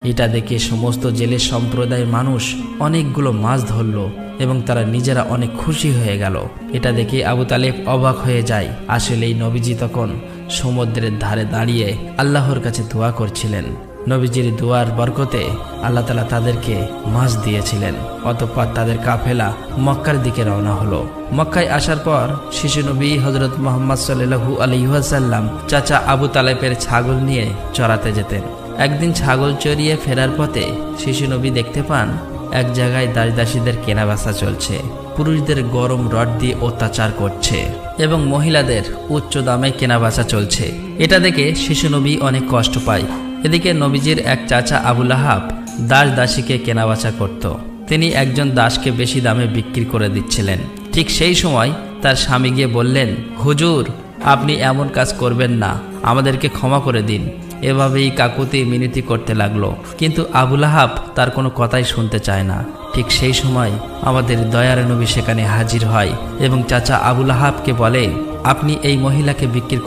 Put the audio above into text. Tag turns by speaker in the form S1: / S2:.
S1: এটা দেখে সমস্ত জেলের সম্প্রদায়ের মানুষ অনেকগুলো মাছ ধরল এবং তারা নিজেরা অনেক খুশি হয়ে গেল। এটা দেখে আবু তালেব অবাক হয়ে যায়। আসলেই নবীজি তখন সমুদ্রের ধারে দাঁড়িয়ে আল্লাহর কাছে দোয়া করছিলেন। নবীজির দোয়ার বরকতে আল্লাহ তাআলা তাদেরকে মাছ দিয়েছিলেন। অতঃপর তাদের কাফেলা মক্কার দিকে রওনা হলো। মক্কায় আসার পর শিশু নবী হযরত মুহাম্মদ সাল্লাল্লাহু আলাইহি ওয়াসাল্লাম চাচা আবু তালেবের ছাগল নিয়ে চরাতে যেতেন। একদিন ছাগল চড়িয়ে ফেরার পথে শিশু নবী দেখতে পান এক জায়গায় দাসদাসীদের কেনাবেচা চলছে। পুরুষদের গরম রড দিয়ে অত্যাচার করছে এবং মহিলাদের উচ্চ দামে কেনাবেচা চলছে। এটা দেখে শিশু নবী অনেক কষ্ট পায়। এদিকে নবীজির এক চাচা আবু লাহাব দাসদাসীকে কেনাবেচা করত। তিনি একজন দাসকে বেশি দামে বিক্রি করে দিচ্ছিলেন। ঠিক সেই সময় তার স্বামী গিয়ে বললেন, হুজুর, আপনি এমন কাজ করবেন না, আমাদেরকে ক্ষমা করে দিন। এভাবেই কাকুতি মিনতি করতে লাগলো, কিন্তু আবু লাহাব তার কোনো কথাই শুনতে চায় না। ঠিক সেই সময় আমাদের দয়ার নবী সেখানে হাজির হয় এবং চাচা আবু লাহাবকে বলে, আপনি এই মহিলাকে বিক্রি